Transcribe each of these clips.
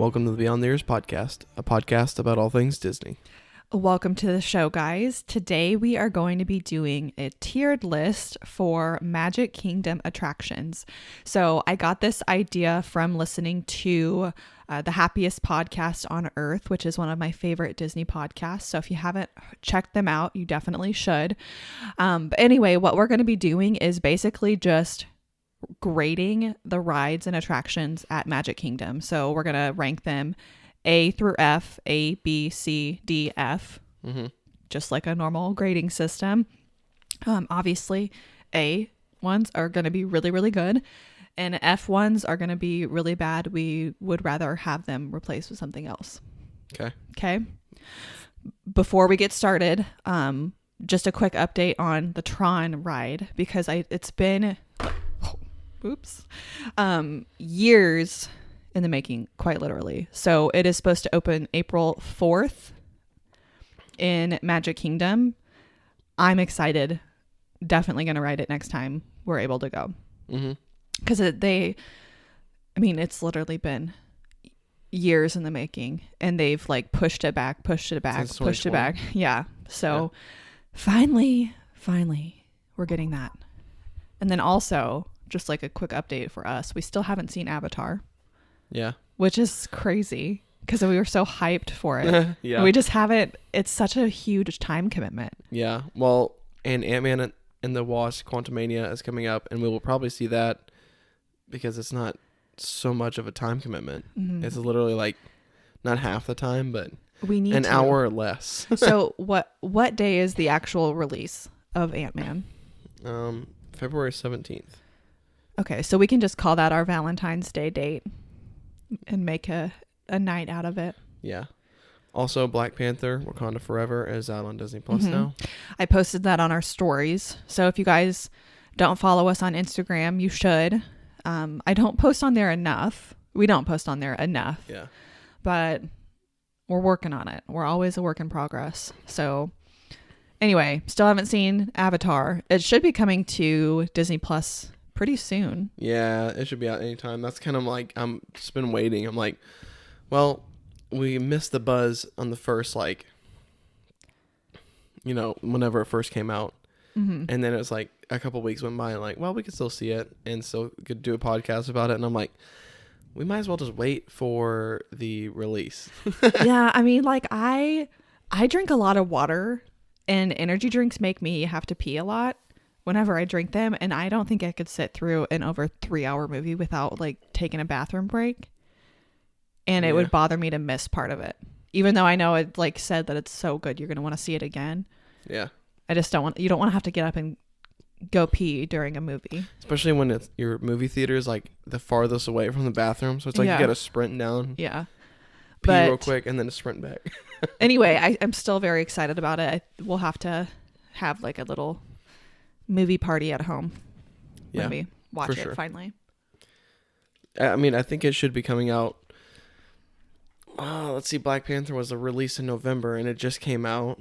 welcome to the Beyond the Years podcast, a podcast about all things Disney. Welcome to the show, guys. Today we are going to be doing a tiered list for Magic Kingdom attractions. So I got this idea from listening to the Happiest Podcast on Earth, which is one of my favorite Disney podcasts. So if you haven't checked them out, you definitely should. But anyway, what we're going to be doing is basically just grading the rides and attractions at Magic Kingdom. So we're going to rank them A through F, A, B, C, D, F, just like a normal grading system. Obviously, A ones are going to be really, really good, and F ones are going to be really bad. We would rather have them replaced with something else. Okay. Before we get started, just a quick update on the Tron ride, because it's been years in the making, quite literally. So it is supposed to open April 4th in Magic Kingdom. I'm excited. Definitely going to ride it next time we're able to go. Because it's literally been years in the making, and they've like pushed it back. Yeah. So finally, we're getting that. And then also, just like a quick update for us, we still haven't seen Avatar. Yeah. Which is crazy because we were so hyped for it. Yeah. We just haven't. It's such a huge time commitment. Yeah. Well, and Ant-Man and the Wasp: Quantumania is coming up, and we will probably see that because it's not so much of a time commitment. It's literally like not half the time, but we need an hour or less. So what day is the actual release of Ant-Man? February 17th. Okay, so we can just call that our Valentine's Day date and make a night out of it. Yeah. Also, Black Panther: Wakanda Forever is out on Disney Plus now. I posted that on our stories. So if you guys don't follow us on Instagram, you should. I don't post on there enough. We don't post on there enough. Yeah. But we're working on it. We're always a work in progress. So anyway, still haven't seen Avatar. It should be coming to Disney Plus pretty soon. Yeah, it should be out anytime. That's kind of like, I'm just been waiting. I'm like, well, we missed the buzz on the first, whenever it first came out. And then it was like a couple weeks went by and like, well, we could still see it and still could do a podcast about it. And I'm like, we might as well just wait for the release. Yeah, I drink a lot of water, and energy drinks make me have to pee a lot whenever I drink them, and I don't think I could sit through an over 3-hour movie without like taking a bathroom break, and it would bother me to miss part of it, even though I know it like said that it's so good you're going to want to see it again. Yeah, I just you don't want to have to get up and go pee during a movie, especially when it's your movie theater is like the farthest away from the bathroom, so it's like you gotta sprint down, pee real quick, and then sprint back. Anyway, I'm still very excited about it. We'll have to have like a little movie party at home when we watch it finally. I think it should be coming out. Let's see, Black Panther was a release in November, and it just came out.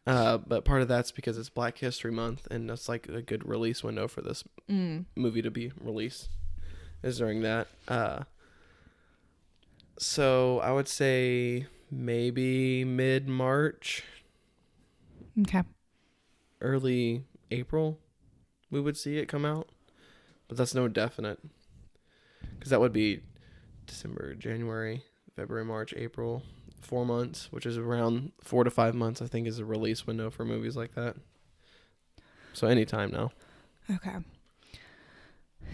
But part of that's because it's Black History Month, and that's like a good release window for this movie to be released is during that. So I would say maybe mid-March. Okay. Early April, we would see it come out, but that's no definite, because that would be December, January, February, March, April, 4 months, which is around 4 to 5 months, I think, is a release window for movies like that. So anytime now. Okay.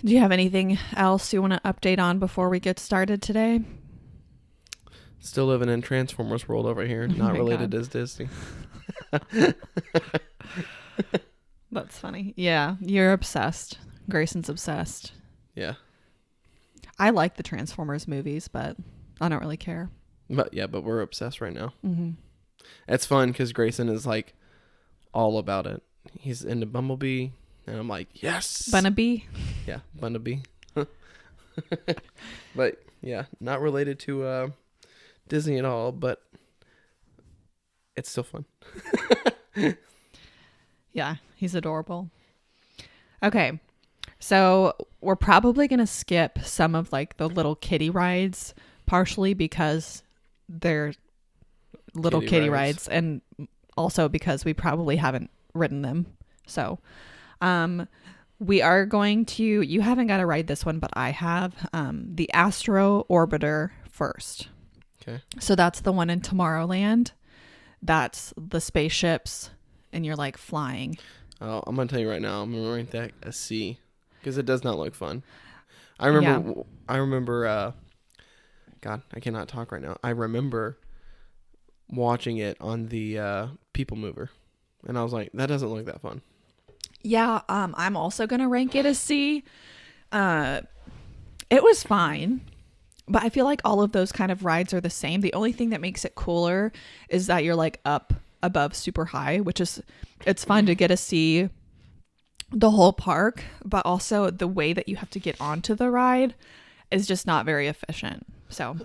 Do you have anything else you want to update on before we get started today? Still living in Transformers world over here, not related to Disney. That's funny. Yeah, you're obsessed. Grayson's obsessed. Yeah. I like the Transformers movies, but I don't really care. But we're obsessed right now. It's fun because Grayson is like all about it. He's into Bumblebee, and I'm like, yes. Bunnabee? Yeah, Bunnabee. But yeah, not related to Disney at all, but it's still fun. Yeah, he's adorable. Okay, so we're probably going to skip some of like the little kiddie rides partially because they're little kiddie rides, and also because we probably haven't ridden them. So, we are going to, you haven't got to ride this one, but I have, the Astro Orbiter first. Okay. So that's the one in Tomorrowland. That's the spaceships and you're like flying. Oh, I'm going to tell you right now, I'm going to rank that a C because it does not look fun. I remember, God, I cannot talk right now. I remember watching it on the People Mover, and I was like, that doesn't look that fun. Yeah, I'm also gonna rank it a C. It was fine, but I feel like all of those kind of rides are the same. The only thing that makes it cooler is that you're like up above super high, which is, it's fun to get to see the whole park, but also the way that you have to get onto the ride is just not very efficient. So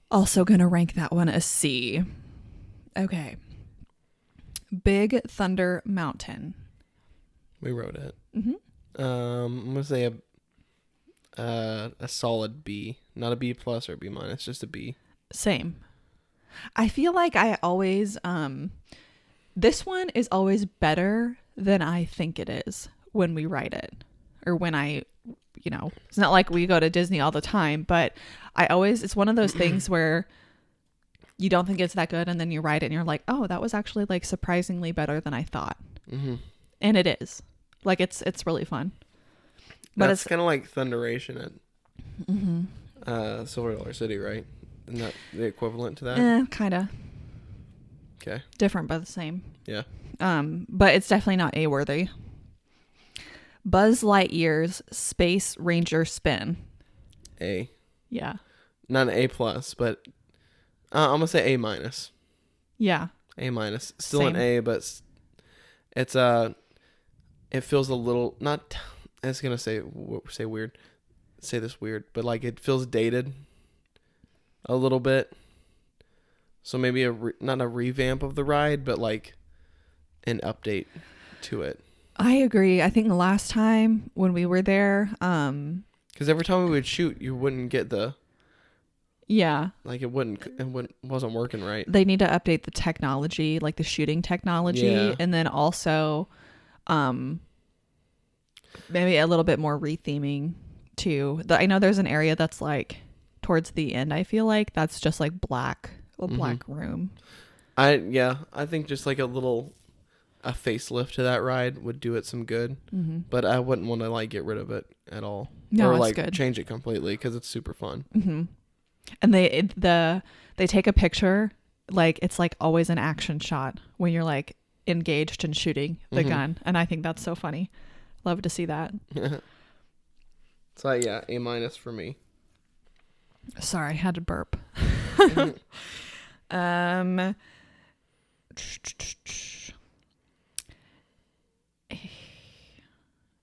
also gonna rank that one a C. Okay. Big Thunder Mountain. We rode it. Mm-hmm. I'm gonna say a solid B, not a B plus or a B minus, just a B. Same. I feel like I always this one is always better than I think it is when we ride it, or when it's not like we go to Disney all the time, but it's one of those things where you don't think it's that good, and then you ride it and you're like, oh, that was actually like surprisingly better than I thought. Mm-hmm. And it is. Like it's really fun. But That's it's kind of like Thunderation at mm-hmm. Silver Dollar City, right? Isn't that the equivalent to that? Kind of. Okay. Different but the same. Yeah. But it's definitely not A-worthy. Buzz Lightyear's Space Ranger Spin. A. Yeah. Not an A plus, but I'm gonna say A minus. Yeah. A minus. Still Same. an A, but it's it feels a little not. I was gonna say weird. Say this weird, but like it feels dated. A little bit. So maybe not a revamp of the ride, but like an update to it. I agree. I think the last time when we were there, because every time we would shoot, you wouldn't get the. Yeah. Like it wasn't working right. They need to update the technology, like the shooting technology, Yeah. and then also, maybe a little bit more retheming too. I know there's an area that's like towards the end. I feel like that's just like black room. I think just like a facelift to that ride would do it some good, but I wouldn't want to like get rid of it at all, No, or it's like good. change it completely because it's super fun. Mm-hmm. And they take a picture, like it's like always an action shot when you're like engaged and shooting the gun, and I think that's so funny. Love to see that. So yeah, A minus for me. Sorry, I had to burp.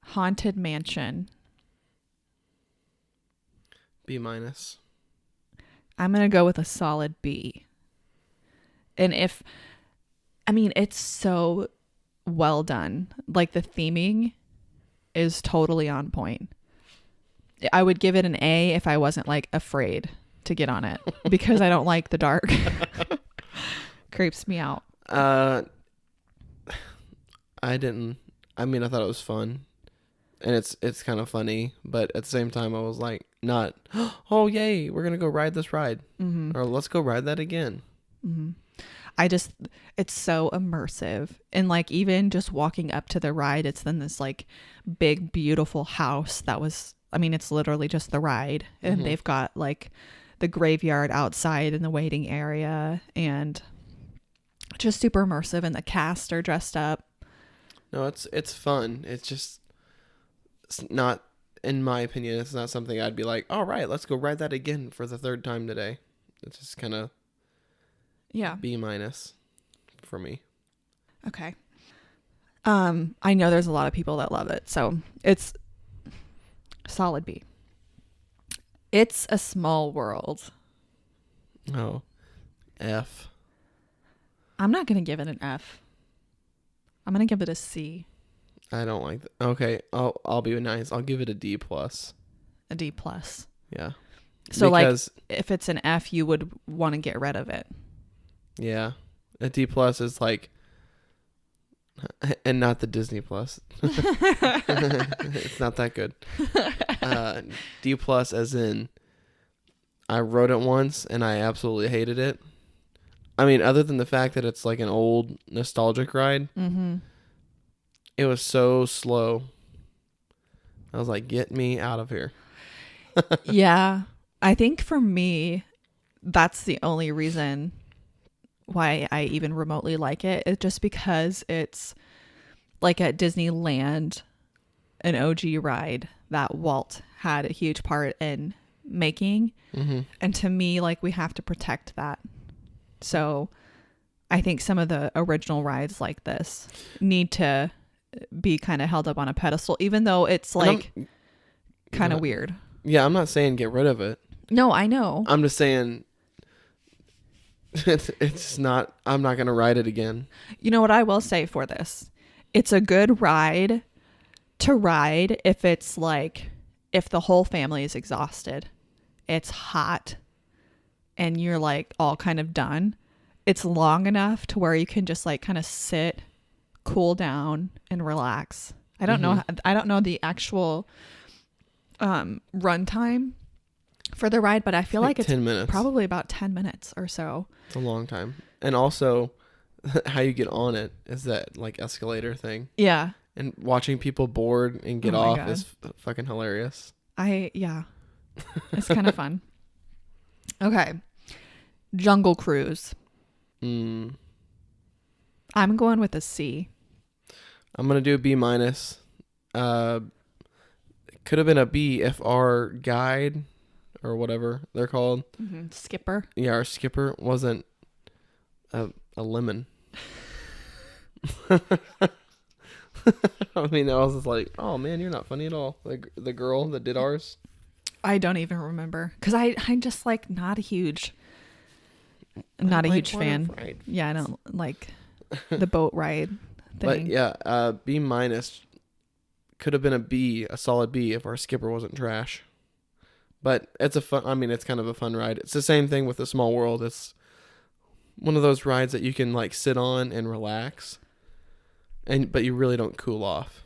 Haunted Mansion. B minus. I'm going to go with a solid B. And it's so well done. Like the theming is totally on point. I would give it an A if I wasn't like afraid to get on it because I don't like the dark. Creeps me out. I thought it was fun, and it's kind of funny, but at the same time I was like, not, oh yay, we're gonna go ride this ride, or let's go ride that again. It's so immersive, and like even just walking up to the ride, it's then this like big beautiful house that was, it's literally just the ride, and they've got like the graveyard outside in the waiting area, and just super immersive, and the cast are dressed up. No, it's fun. It's not, in my opinion, it's not something I'd be like, all right, let's go ride that again for the third time today. It's just kind of B minus for me. Okay. I know there's a lot of people that love it, so it's solid B. It's a Small World. Oh, F. I'm not gonna give it an F. I'm gonna give it a C. I don't like that. Okay, I'll be nice. I'll give it a D plus. A D plus. Yeah. So because, like if it's an F, you would want to get rid of it. yeah, a D plus is like, and not the Disney plus. It's not that good. D plus as in, I rode it once and I absolutely hated it. I mean, other than the fact that it's like an old nostalgic ride, it was so slow. I was like, get me out of here. Yeah. I think for me, that's the only reason why I even remotely like it. It's just because it's like at Disneyland, an OG ride that Walt had a huge part in making. And to me, like, we have to protect that. So I think some of the original rides like this need to be kind of held up on a pedestal, even though it's like kind of weird. Yeah, I'm not saying get rid of it. No, I know. I'm just saying it's not, I'm not going to ride it again. You know what I will say for this? It's a good ride to ride if it's like, if the whole family is exhausted, it's hot, and you're like all kind of done. It's long enough to where you can just like kind of sit, cool down, and relax. I don't know the actual run time for the ride, but I feel like it's 10 minutes. Probably about 10 minutes or so. It's a long time. And also how you get on it is that like escalator thing. Yeah. And watching people board and get off is fucking hilarious. Yeah. It's kind of fun. Okay. Jungle Cruise. I'm going with a C. I'm going to do a B minus. It could have been a B if our guide or whatever they're called. Skipper. Yeah, our skipper wasn't a lemon. I mean, I was just like, oh man, you're not funny at all. Like the girl that did ours. I don't even remember because I'm just like not a huge fan. Ride. Yeah, I don't like the boat ride thing. But yeah, B minus could have been a B, a solid B if our skipper wasn't trash. But it's a fun. I mean, it's kind of a fun ride. It's the same thing with the Small World. It's one of those rides that you can like sit on and relax, but you really don't cool off.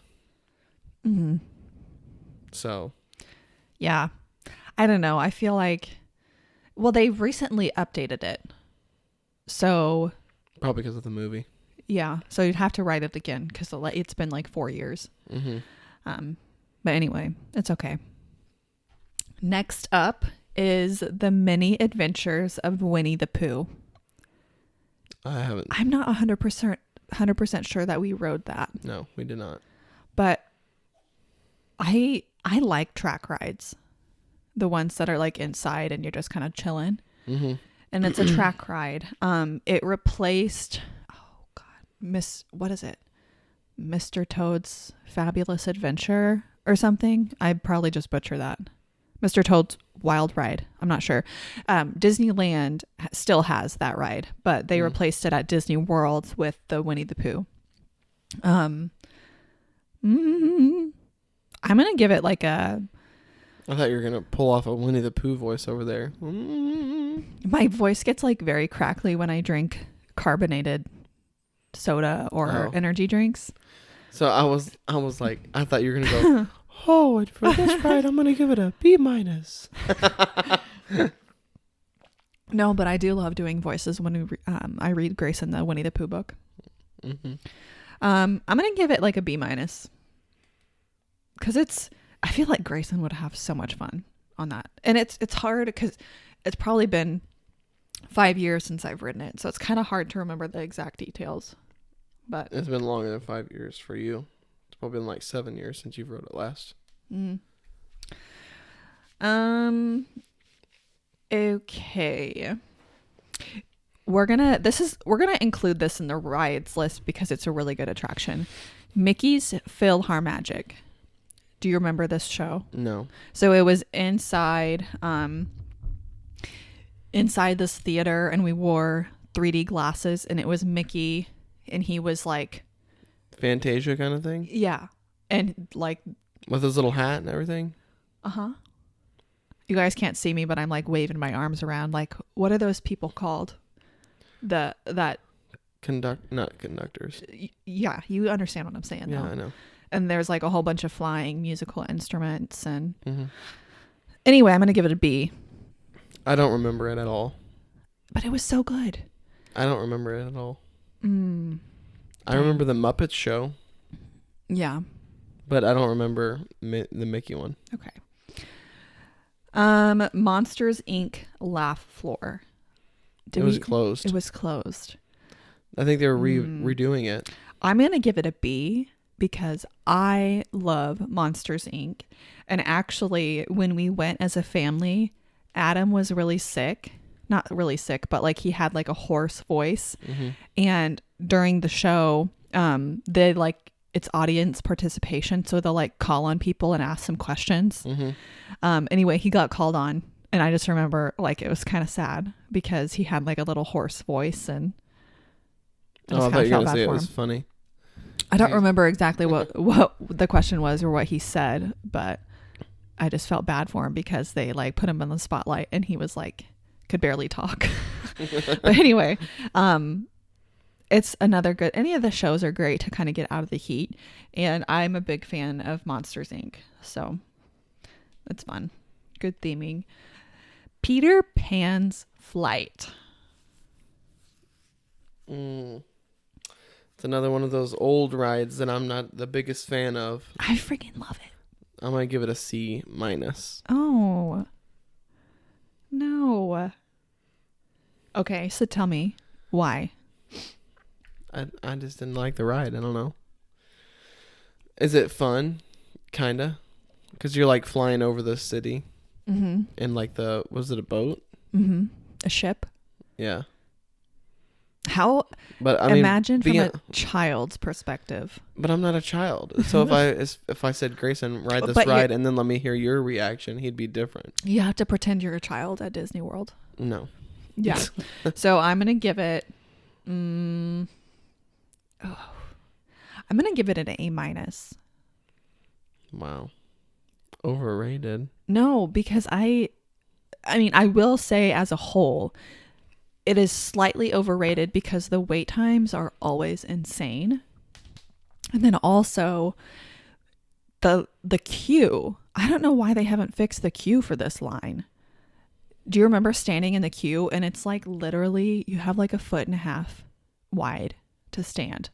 So. Yeah. I don't know. I feel like, well, they recently updated it. So. Probably because of the movie. Yeah. So you'd have to ride it again because it's been like 4 years. But anyway, it's okay. Next up is The Many Adventures of Winnie the Pooh. I haven't. I'm not 100% sure that we rode that. No, we did not. But I like track rides. The ones that are like inside and you're just kind of chilling. And it's a track ride. It replaced, oh God, what is it? Mr. Toad's Fabulous Adventure or something. I'd probably just butcher that. Mr. Toad's Wild Ride. I'm not sure. Disneyland still has that ride, but they replaced it at Disney World with the Winnie the Pooh. I'm going to give it like a... I thought you were going to pull off a Winnie the Pooh voice over there. My voice gets like very crackly when I drink carbonated soda or energy drinks. So I was like, I thought you were going to go... Oh, and for this ride, I'm going to give it a B minus. No, but I do love doing voices when I read Grayson the Winnie the Pooh book. I'm going to give it like a B minus. Because I feel like Grayson would have so much fun on that. And it's hard because it's probably been 5 years since I've written it. So it's kind of hard to remember the exact details. But it's been longer than 5 years for you. It's probably been like 7 years since you've wrote it last. Okay. We're gonna include this in the rides list because it's a really good attraction. Mickey's PhilharMagic. Do you remember this show? No. So it was inside this theater, and we wore 3D glasses, and it was Mickey, and he was like Fantasia kind of thing? Yeah. And like with his little hat and everything? You guys can't see me, but I'm like waving my arms around. Like, what are those people called? That Not conductors. Yeah, you understand what I'm saying. Yeah, though. I know. And there's like a whole bunch of flying musical instruments. And Mm-hmm. anyway, I'm gonna give it a B. I don't remember it at all. But it was so good. I don't remember it at all. Mm, I remember the Muppets show, yeah. but I don't remember the Mickey one. Okay. Monsters Inc. Laugh Floor. It was closed. It was closed. I think they were redoing it. I'm going to give it a B because I love Monsters Inc. And actually, when we went as a family, Adam was really sick. Not really sick, but like he had like a hoarse voice. Mm-hmm. And during the show, they like it's audience participation. So they'll like call on people and ask some questions. Mm-hmm. Anyway, he got called on. And I just remember like it was kind of sad because he had like a little hoarse voice and I thought you were going to say it was funny. I don't remember exactly what the question was or what he said, but I just felt bad for him because they like put him in the spotlight and he was like could barely talk. But anyway, it's another good, any of the shows are great to kind of get out of the heat. And I'm a big fan of Monsters Inc. So it's fun. Good theming. Peter Pan's Flight. It's another one of those old rides that I'm not the biggest fan of. I freaking love it. I'm going to give it a C minus. Oh, no. Okay, so tell me why. I just didn't like the ride. I don't know. Is it fun? Kinda. Because you're like flying over the city. Mm-hmm. And like was it a boat? Mm-hmm. A ship? Yeah. How? But I mean, imagine from a child's perspective. But I'm not a child. So if I said, Grayson, ride this ride and then let me hear your reaction, he'd be different. You have to pretend you're a child at Disney World. No. Yeah. So I'm going to give it... I'm going to give it an A minus. Wow. Overrated. No, because I mean, I will say as a whole, it is slightly overrated because the wait times are always insane. And then also the queue. I don't know why they haven't fixed the queue for this line. Do you remember standing in the queue and it's like literally you have like 1.5 feet wide to stand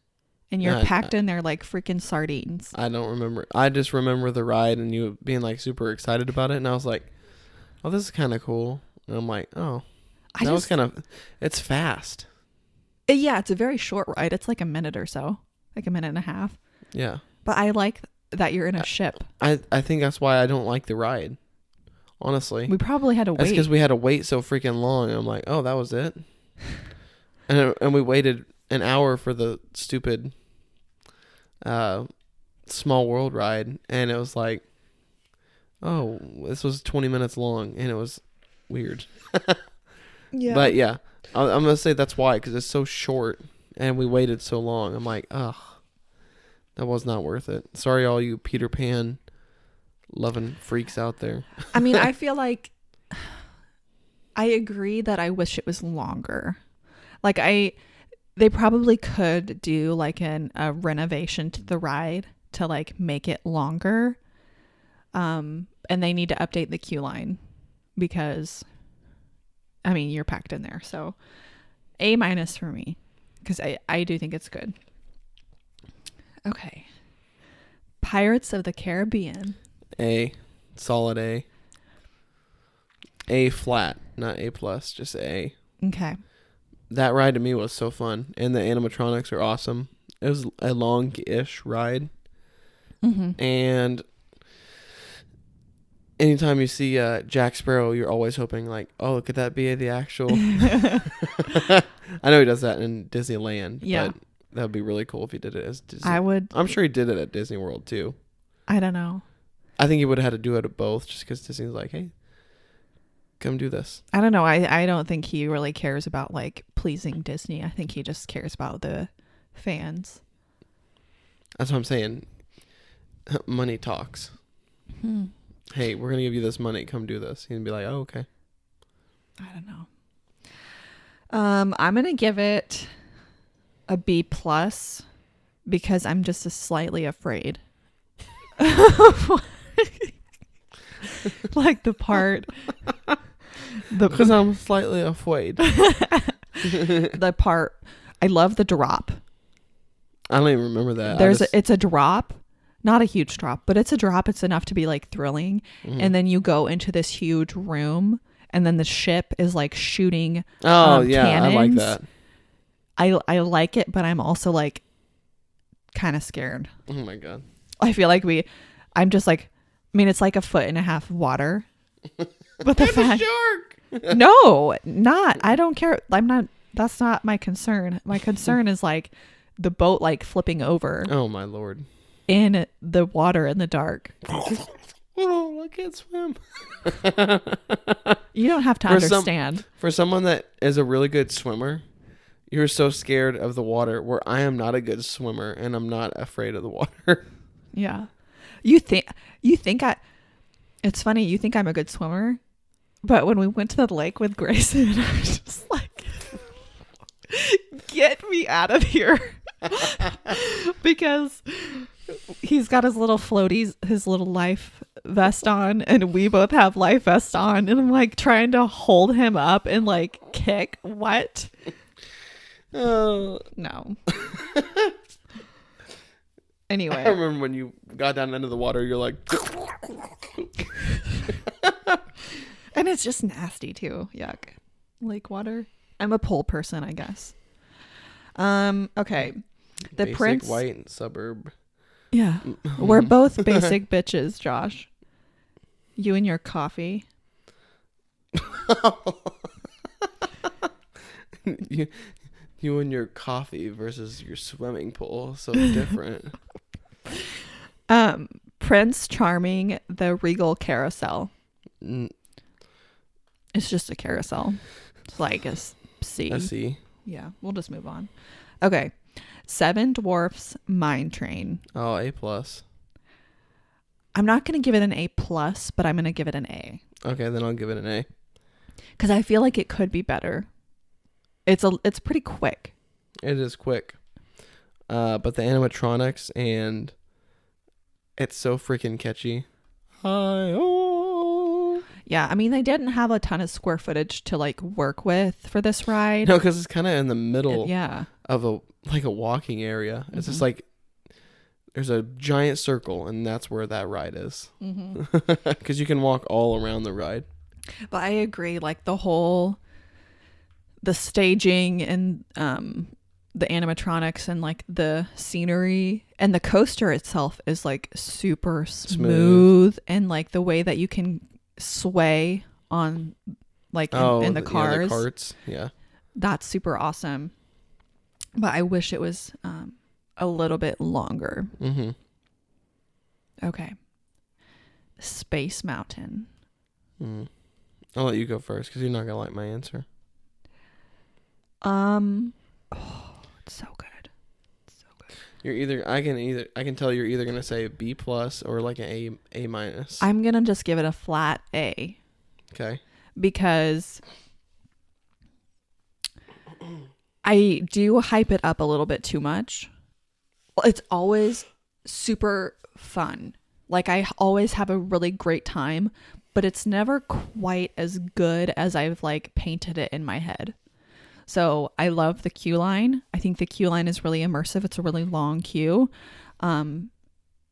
and you're packed in there like freaking sardines. I don't remember. I just remember the ride and you being like super excited about it. And I was like, oh, this is kind of cool. And I'm like, oh, was kind of, it's fast. Yeah, it's a very short ride. It's like a minute or so, like 1.5 minutes. Yeah. But I like that you're in a ship. I think that's why I don't like the ride. Honestly. We probably had to wait. It's because we had to wait so freaking long. I'm like, oh, that was it? And we waited an hour for the stupid Small World ride. And it was like, oh, this was 20 minutes long. And it was weird. Yeah. But yeah, I'm going to say that's why. Because it's so short. And we waited so long. I'm like, ugh. That was not worth it. Sorry, all you Peter Pan loving freaks out there. I mean, I feel like I agree that I wish it was longer. Like they probably could do like a renovation to the ride to like make it longer. And they need to update the queue line because I mean, you're packed in there. So A minus for me because I do think it's good. Okay. Pirates of the Caribbean. A. Solid A. A flat, not A plus, just A. Okay. That ride to me was so fun. And the animatronics are awesome. It was a long-ish ride. Mm-hmm. And anytime you see Jack Sparrow, you're always hoping like, oh, could that be the actual... I know he does that in Disneyland. Yeah. But that would be really cool if he did it as Disney. I'm sure he did it at Disney World too. I don't know. I think he would have had to do it at both just because Disney's like, hey, come do this. I don't know. I don't think he really cares about like pleasing Disney. I think he just cares about the fans. That's what I'm saying. Money talks. hey, we're gonna give you this money, come do this. He'd be like, oh, okay. I don't know. I'm gonna give it a B plus because I'm just slightly afraid. Like the part, Because I'm slightly afraid. the part. I love the drop. I don't even remember that. It's a drop, not a huge drop, but it's a drop. It's enough to be like thrilling. And then you go into this huge room, and then the ship is like shooting. Oh yeah, cannons. I like that. I like it, but I'm also like kind of scared. Oh my god. I feel like I'm just like, I mean, it's like 1.5 feet of water. But the fact, shark. no, not. I don't care. I'm not. That's not my concern. My concern is like the boat like flipping over Oh my lord. in the water in the dark. Oh, I can't swim. You don't have to understand. For someone that is a really good swimmer, you're so scared of the water, where I am not a good swimmer and I'm not afraid of the water. Yeah. It's funny, you think I'm a good swimmer, but when we went to the lake with Grayson, I was just like, get me out of here. Because he's got his little floaties, his little life vest on, and we both have life vests on, and I'm like trying to hold him up and like kick. What? Oh No. Anyway. I remember when you got down into the water, you're like and it's just nasty too. Yuck. Lake water. I'm a pole person, I guess. Okay. The basic prince, white suburb. yeah. We're both basic bitches, Josh. You and your coffee. You and your coffee versus your swimming pool, so different. Prince Charming, the Regal Carousel. Mm, It's just a carousel. It's like a C. I see. Yeah, we'll just move on. Okay. Seven Dwarfs Mine Train. Oh, A+. I'm not going to give it an A plus, but I'm going to give it an A. Okay, then I'll give it an A. Because I feel like it could be better. It's pretty quick. It is quick. But the animatronics and it's so freaking catchy. Hi-oh. Yeah, I mean, they didn't have a ton of square footage to like work with for this ride. No, because it's kind of in the middle Yeah. of a walking area. It's just like there's a giant circle, and that's where that ride is. Because you can walk all around the ride. But I agree, like the staging and the animatronics and like the scenery and the coaster itself is like super smooth and like the way that you can sway on like in the cars. Yeah, the carts. Yeah. That's super awesome. But I wish it was a little bit longer. Mm-hmm. Okay. Space Mountain. I'll let you go first because you're not gonna like my answer. It's so good. I can tell you're either gonna say B+ or like an A-. I'm gonna just give it a flat A. Okay. Because I do hype it up a little bit too much. Well, it's always super fun. Like I always have a really great time, but it's never quite as good as I've like painted it in my head. So I love the queue line. I think the queue line is really immersive. It's a really long queue.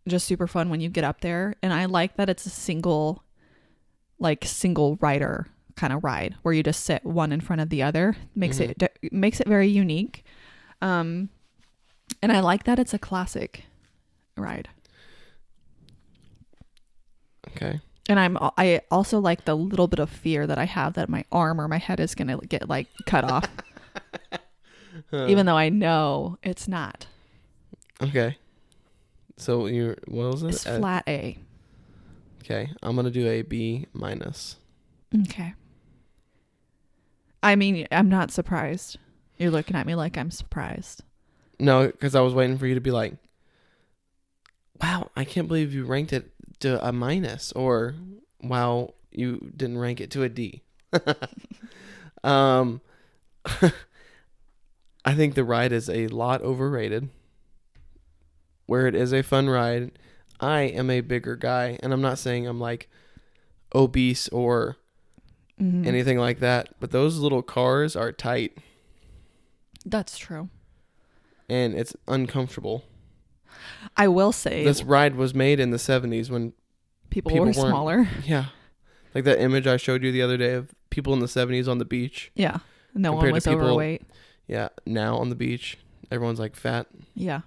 Just super fun when you get up there. And I like that it's a single rider kind of ride where you just sit one in front of the other. Makes it very unique. And I like that it's a classic ride. Okay. And I also like the little bit of fear that I have that my arm or my head is going to get like cut off. Even though I know it's not. Okay. So what was it? It's flat A. Okay. I'm going to do a B-. Okay. I mean, I'm not surprised. You're looking at me like I'm surprised. No, because I was waiting for you to be like, Wow, I can't believe you ranked it to a minus, or wow, you didn't rank it to a D. um, I think the ride is a lot overrated. Where it is a fun ride, I am a bigger guy, and I'm not saying I'm like obese or anything like that, but those little cars are tight That's true. and it's uncomfortable. I will say This ride was made in the 70s when people people were weren't- smaller. Yeah. Like that image I showed you the other day of people in the 70s on the beach. Yeah. No one Compared to was people- overweight. Yeah, now on the beach, everyone's like fat. Yeah.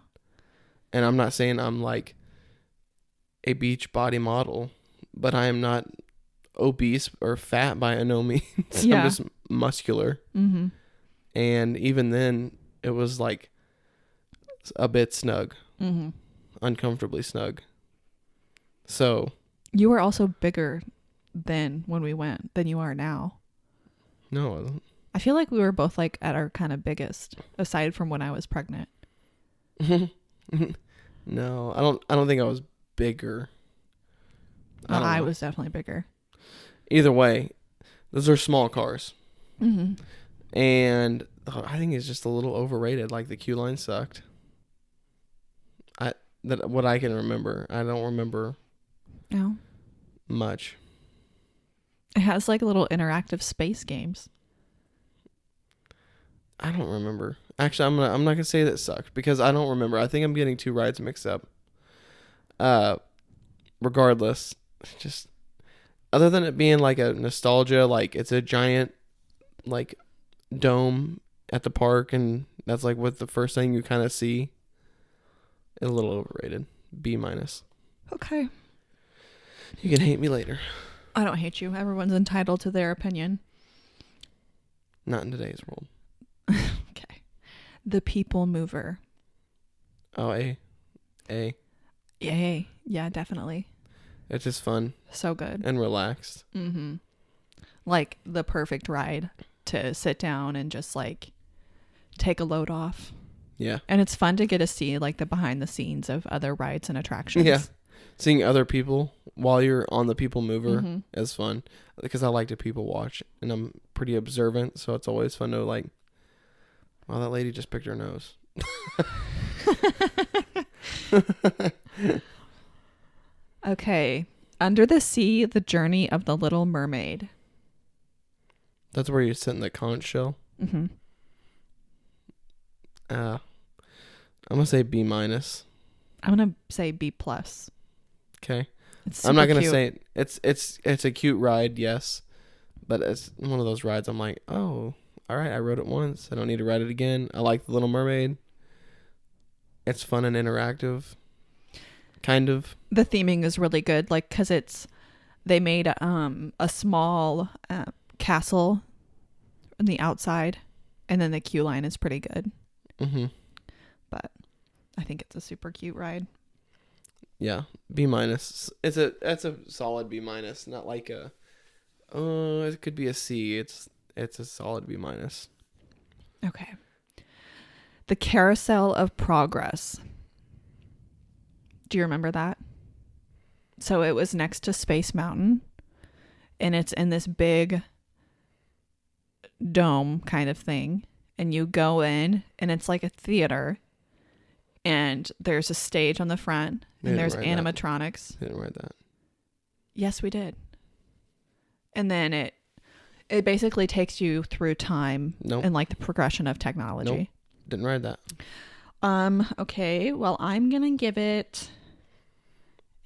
And I'm not saying I'm like a beach body model, but I am not obese or fat by no means. Yeah. I'm just muscular. Mm-hmm. And even then, it was like a bit snug, Mm-hmm. uncomfortably snug. So, You were also bigger then when we went than you are now. no, I wasn't. I feel like we were both like at our kind of biggest, aside from when I was pregnant. No, I don't think I was bigger. I don't know. was definitely bigger. Either way, those are small cars. Mm-hmm. And I think it's just a little overrated. Like the queue line sucked. What I can remember. I don't remember No. much. It has like little interactive space games. I don't remember. Actually, I'm not gonna say that sucked because I don't remember. I think I'm getting two rides mixed up. Regardless, just other than it being like a nostalgia, like it's a giant like dome at the park, and that's like what the first thing you kind of see. A little overrated. B minus. Okay. You can hate me later. I don't hate you. Everyone's entitled to their opinion. Not in today's world. Okay. The People Mover. Oh, A. Yay. Yeah, definitely. It's just fun So good. and relaxed. Mm-hmm. Like the perfect ride to sit down and just like take a load off. Yeah. And it's fun to get to see like the behind the scenes of other rides and attractions. Yeah. Seeing other people while you're on the People Mover Mm-hmm. is fun because I like to people watch and I'm pretty observant, so it's always fun to like, wow, that lady just picked her nose. Okay. Under the Sea, The Journey of the Little Mermaid. That's where you sit in the conch shell. Mm-hmm. I'm gonna say B minus. I'm gonna say B plus. Okay. It's I'm not super gonna cute. say it's a cute ride, yes, but it's one of those rides. I'm like, oh, all right, I rode it once. I don't need to ride it again. I like the Little Mermaid. It's fun and interactive, kind of. The theming is really good, like because they made a small castle on the outside, and then the queue line is pretty good. Mm-hmm. But I think it's a super cute ride. Yeah, B minus. That's a solid B minus. Not like a, it could be a C. It's a solid B minus. Okay. The Carousel of Progress. Do you remember that? So it was next to Space Mountain, and it's in this big dome kind of thing, and you go in and it's like a theater, and there's a stage on the front, and there's animatronics. Didn't write that. Yes, we did. And then it basically takes you through time Nope. and like the progression of technology. Nope. Didn't write that. Okay, well, I'm gonna give it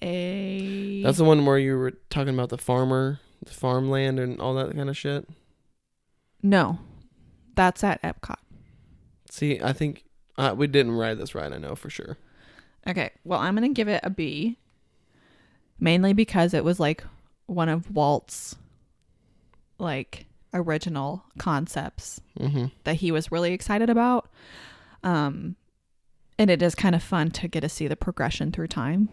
a... That's the one where you were talking about the farmland and all that kind of shit. No, that's at Epcot. See, I think we didn't ride this ride. I know for sure. Okay, well, I'm gonna give it a B, mainly because it was like one of Walt's like original concepts Mm-hmm. that he was really excited about. And it is kind of fun to get to see the progression through time.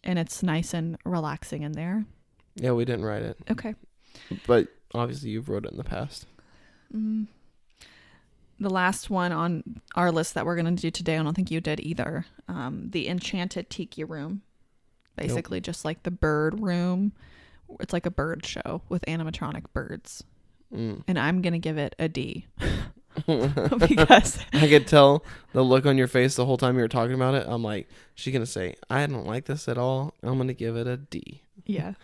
And it's nice and relaxing in there. Yeah, we didn't ride it. Okay. But obviously you've rode it in the past. the last one on our list that we're going to do today, I don't think you did either. The Enchanted Tiki Room. Basically just like the bird room. It's like a bird show with animatronic birds. And I'm going to give it a D. Because I could tell the look on your face the whole time you were talking about it. I'm like, she's going to say, I don't like this at all. I'm going to give it a D. Yeah.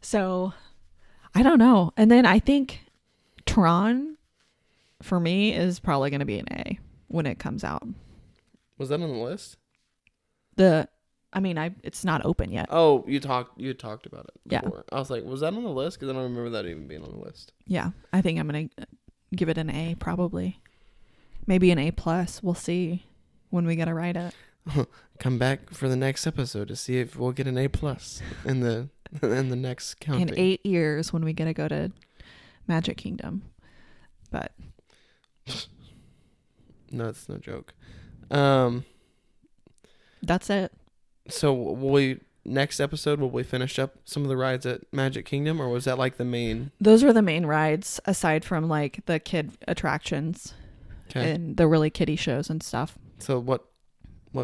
So, I don't know. And then I think Tron, for me, is probably going to be an A when it comes out. Was that on the list? It's not open yet. Oh, you talked about it before. Yeah. I was like, was that on the list? Because I don't remember that even being on the list. Yeah, I think I'm going to give it an A, probably. Maybe an A+. We'll see when we get to write it. Come back for the next episode to see if we'll get an A+ in the next counting. In 8 years when we get to go to Magic Kingdom. But no, it's no joke. That's it. So next episode, will we finish up some of the rides at Magic Kingdom, or was that like the main? Those are the main rides, aside from like the kid attractions and the really kiddie shows and stuff. So what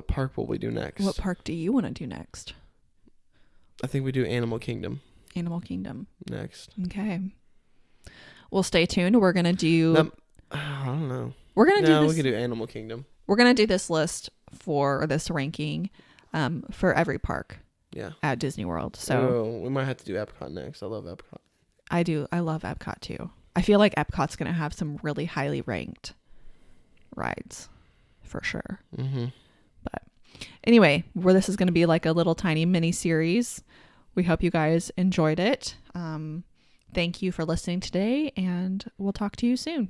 park will we do next? What park do you want to do next? I think we do Animal Kingdom. Animal Kingdom. Next. Okay. Well, stay tuned. We're going to do... I don't know. We're going to do this... we can do Animal Kingdom. We're going to do this list for this ranking for every park at Disney World. So we might have to do Epcot next. I love Epcot. I do. I love Epcot too. I feel like Epcot's going to have some really highly ranked rides for sure. Mm-hmm. But anyway, this is going to be like a little tiny mini series. We hope you guys enjoyed it. Thank you for listening today, and we'll talk to you soon.